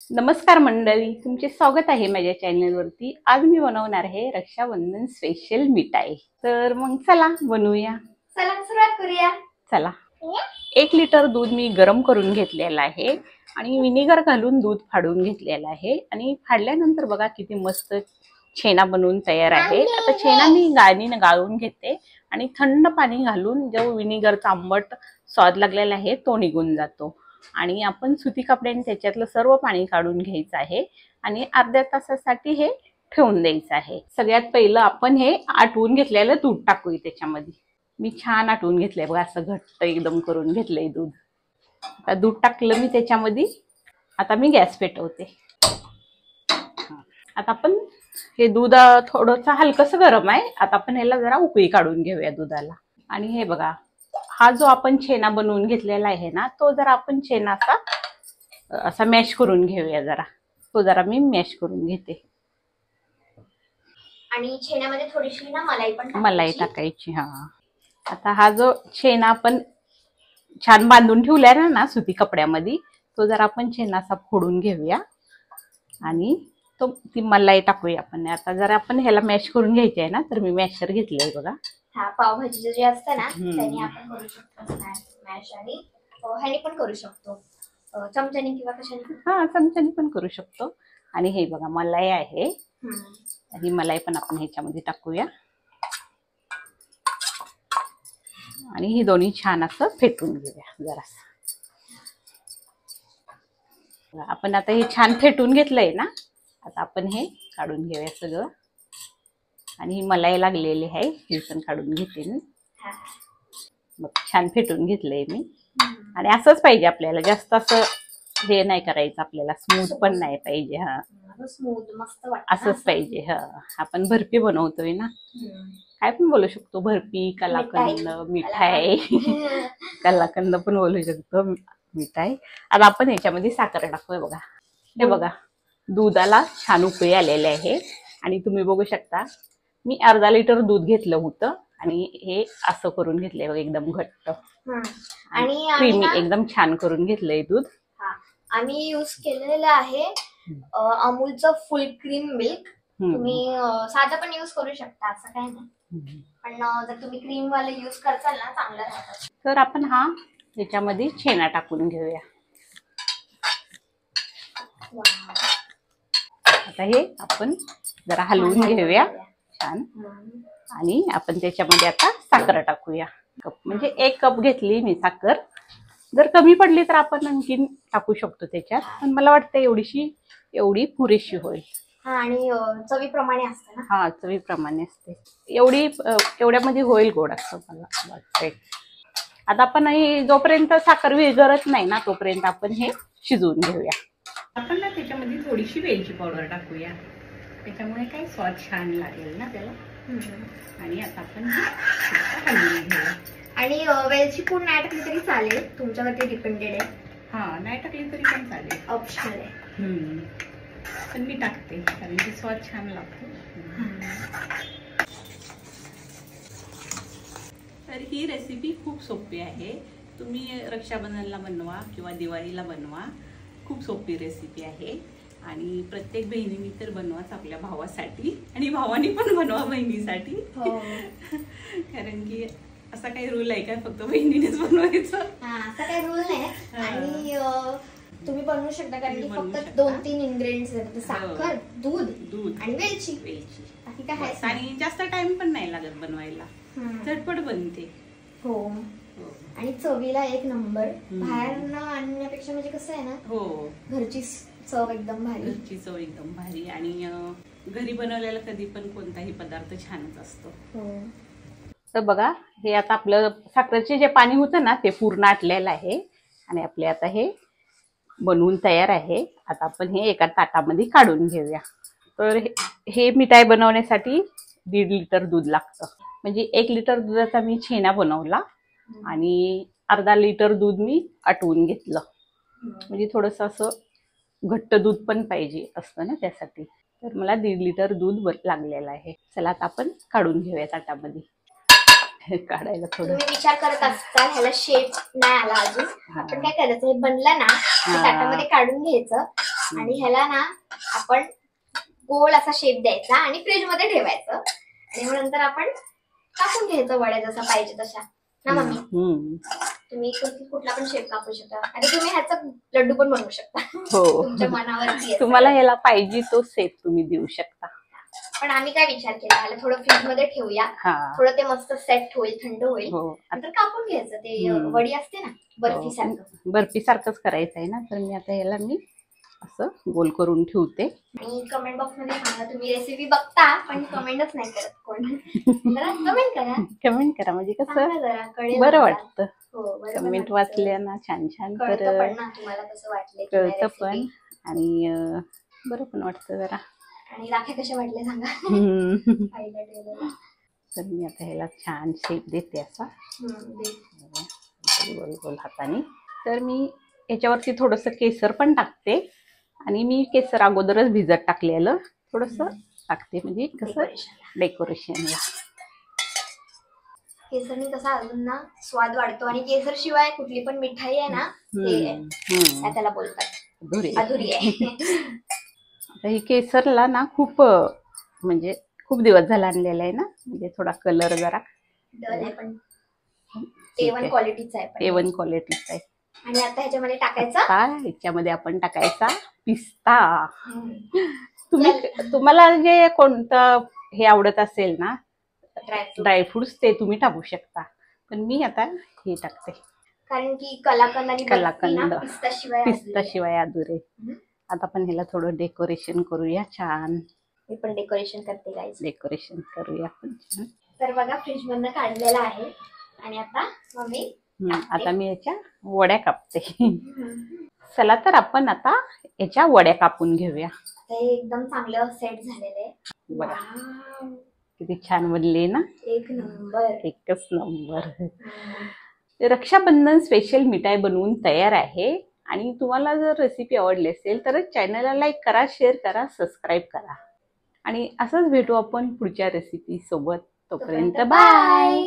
नमस्कार मंडळी, तुमचे स्वागत आहे माझ्या चॅनलवरती। आज मी बनवणार आहे रक्षाबंधन स्पेशल मिठाई। तर मग चला बनवूया। चला सुरुवात करूया। चला 1 लिटर दूध मी गरम करून घेतलेलं आहे आणि विनेगर घालून दूध फाडून घेतलेलं आहे आणि फाडल्यानंतर बघा किती मस्त छेना बनवून तयार आहे। आता छेना मी गाळणीने गाळून घेते आणि थंड पाणी घालून जो विनेगरचा आंबट स्वाद लागलेला आहे तो निघून जातो आणि आपण सुती कपड्याने त्याच्यातलं सर्व पाणी काढून घ्यायचं आहे आणि अर्ध्या तासासाठी हे ठेवून द्यायचं आहे। सगळ्यात पहिलं आपण हे आटवून घेतलेलं दूध टाकूया त्याच्यामध्ये। मी छान आटवून घेतलंय बघा, असं घट्ट एकदम करून घेतलंय दूध। आता दूध टाकलं मी त्याच्यामध्ये। आता मी गॅस पेटवते। आता आपण हे दूध थोडंसं हलकसं गरम आहे। आता आपण याला जरा उकळी काढून घेऊया दुधाला। आणि हे बघा, हा जो आपण छेना बनवून घेतलेला आहे ना, तो जरा आपण छेना असा मॅश करून घेऊया जरा। तो जरा मी मॅश करून घेते आणि छेन्यामध्ये थोडीशी ना मलाई टाकायची। हा, आता हा जो छेना आपण छान बांधून ठेवलाय ना सुती कपड्यामध्ये, तो जरा आपण छेना असा फोडून घेऊया आणि ती मलाई टाकूया आपण। आता जरा आपण ह्याला मॅश करून घ्यायची आहे ना, तर मी मॅशर घेतलंय बघा। हा, पावभाजीचं जे असतं ना त्याने आपण करू शकतो मॅश, आणि ह्याने पण करू शकतो, चमच्याने किंवा कशाने। हा, चमच्याने पण करू शकतो। आणि हे बघा मलाई आहे, ही मलाई पण आपण ह्याच्यामध्ये टाकूया आणि ही दोन्ही छान असं फेटून घेऊया जरासं। आपण आता हे छान फेटून घेतलंय ना, आता आपण हे काढून घेऊया सगळं। आणि ही मलाई लागलेली आहे, ही पण काढून घेते मी। मग छान फेटून घेतलंय मी। आणि असंच पाहिजे आपल्याला, जास्त असं हे नाही करायचं आपल्याला, स्मूथ पण नाही पाहिजे। हा, स्मूथ मस्त वाटतं असंच पाहिजे। हा, आपण बर्फी बनवतोय ना, काय पण बोलू शकतो, बर्फी, कलाकंद, मिठाई कलाकंद पण बोलू शकतो, मिठाई। आता आपण ह्याच्यामध्ये साखर टाकूया बघा। हे बघा, दुधाला छान उकळी आलेले आहे आणि तुम्ही बघू शकता मी अर्धा लिटर दूध घेतलं होतं आणि हे असं करून घेतलंय बघा, एकदम घट्ट आणि क्रीमी एकदम छान करून घेतलंय दूध। आम्ही यूज केलेलं आहे अमूलचं फुल क्रीम मिल्क। तुम्ही साधं पण यूज करू शकता, असं काही नाही, पण जर तुम्ही क्रीम वाले यूज करताल ना चांगलं राहतं। तर आपण हा याच्यामध्ये छेना टाकून घेऊया। आता हे आपण जरा हलवून घेऊया छान आणि आपण त्याच्यामध्ये आता साखर टाकूया। म्हणजे 1 कप घेतली मी साखर, जर कमी पडली तर आपण आणखीन टाकू शकतो त्याच्यात, पण मला वाटतं एवढी पुरेशी होईल। आणि चवीप्रमाणे असते ना। हा, चवीप्रमाणे असते, एवढ्यामध्ये होईल गोड असं मला वाटतंय। आता आपण हे जोपर्यंत साखर विरघळत नाही ना तोपर्यंत आपण हे शिजवून घेऊया। आपण ना त्याच्यामध्ये थोडीशी वेलची पावडर टाकूया, त्याच्यामुळे काय स्वाद छान लागेल ना त्याला। आणि आता आपण हलवून घेऊया। आणि वेलची पूड नाही टाकली तरी चालेल, तुमच्यावरती डिपेंडेड आहे। हा, नाही टाकली तरी पण चालेल, ऑप्शनल आहे। पण मी टाकते कारण की स्वाद छान लागतो। तर ही रेसिपी खूप सोपी आहे, तुम्ही रक्षाबंधनला बनवा किंवा दिवाळीला बनवा, खूप सोपी रेसिपी आहे। आणि प्रत्येक बहिणीने तर बनवाच आपल्या भावासाठी, आणि भावानी पण बनवा बहिणीसाठी। कारण की असा काही रूल आहे का फक्त बहिणीनेच बनवायचं? असा काही रूल नाही, आणि तुम्ही बनवू शकता कारण की फक्त 2-3 इन्ग्रेडियंट्स आहेत, साखर, दूध आणि वेलची। बाकी काय आहे, आणि जास्त टाइम पण नाही लागत बनवायला, झटपट बनते। हो, आणि चवीला 1 नंबर, बाहेर आणण्यापेक्षा म्हणजे कसं आहे ना, हो, घरची चव एकदम भारी, आणि घरी बनवलेला कधी पण कोणताही पदार्थ छानच असतो। तर बघा, हे आता आपलं साखरेचे जे पाणी होतं ना ते पूर्ण आटलेलं आहे आणि आपले आता हे बनवून तयार आहे। आता आपण हे एका ताटामध्ये काढून घेऊया। तर हे मिठाई बनवण्यासाठी 1.5 लिटर दूध लागतं, म्हणजे 1 लिटर दुधाचा मी छेना बनवला आणि अर्धा लिटर दूध मी आटवून घेतलं, म्हणजे थोडंसं असं घट्ट दूध पण पाहिजे असतं ना त्यासाठी। तर मला 1.5 लिटर दूध लागलेलं आहे। चला आता आपण काढून घेऊया ताटामध्ये। काढायला थोडं विचार करत असताल ह्याला शेप नाही आला अजून, आपण काय करायचं, हे बनलं ना ताटामध्ये काढून घ्यायचं आणि ह्याला ना आपण गोल असा शेप द्यायचा आणि फ्रीज मध्ये ठेवायचं आणि मग नंतर आपण कापून घ्यायचं वड्या जसा पाहिजे तशा ना मम्मी. तुम्ही कुठला पण शेप कापू शकता आणि तुम्ही ह्याचा लड्डू पण बनवू शकता. हो, तुमच्या मनावरती आहे. तुम्हाला ह्याला पाहिजे तो शेप तुम्ही देऊ शकता. पण आम्ही काय विचार केला ह्याला थोडं फ्रीज मध्ये ठेवूया, थोडं ते मस्त सेट होईल, थंड होईल, नंतर कापून घ्यायचं. ते वडी असते ना बर्फी सारखं, बर्फी सारखंच करायचं आहे ना. तर मी आता ह्याला मी असं गोल करून ठेवते. आणि कमेंट बॉक्स मध्ये सांगा, तुम्ही रेसिपी बघता पण कमेंटच नाही करत कोण. कमेंट करा म्हणजे कसं बरं वाटतं. कमेंट वाचल्या ना छान छान तर तुम्हाला कसं वाटलं कळतं पण आणि बरं पण वाटतं जरा. आणि राख्या कशा वाटल्या सांगा. तर मी आता ह्याला छान शेप देते असा गोल गोल हाताने. तर मी याच्यावरती थोडंसं केसर पण टाकते आणि मी केसर अगोदरच भिजत टाकलेलं थोडंसं टाकते म्हणजे कसं डेकोरेशनला. केसरनी कसा अजून ना स्वाद वाढतो आणि केसर शिवाय कुठली पण मिठाई आहे ना त्याला बोलतात अधुरी आहे. आता ही केसरला ना खूप म्हणजे खूप दिवस झाला आणलेला आहे ना, म्हणजे थोडा कलर जरा डल आहे पण A1 क्वालिटीचा आहे. A1 क्वालिटीचा आहे. आणि आता ह्याच्यामध्ये टाकायचा ह्याच्यामध्ये आपण टाकायचा पिस्ता. तुम्हाला जे कोणतं हे आवडत असेल ना ड्रायफ्रुट्स ते तुम्ही टाकू शकता, पण मी आता हे टाकते कारण की कलाकंद पिस्ता शिवाय अधुरे. आता आपण ह्याला थोडं डेकोरेशन करूया छान. मी पण डेकोरेशन करते गाईस. डेकोरेशन करूया आपण छान. तर बघा फ्रीज मधनं काढलेला आहे आणि आता आता मी याच्या वड्या कापते. चला तर आपण आता याच्या वड्या कापून घेऊया. एकदम चांगलं सेट झालेलं आहे. किती छान बनले ना. एक नंबर, एकच नंबर. रक्षाबंधन स्पेशल मिठाई बनवून तयार आहे. आणि तुम्हाला जर रेसिपी आवडली असेल तर चॅनलला लाईक करा, शेअर करा, सबस्क्राईब करा. आणि असंच भेटू आपण पुढच्या रेसिपी सोबत. तोपर्यंत बाय.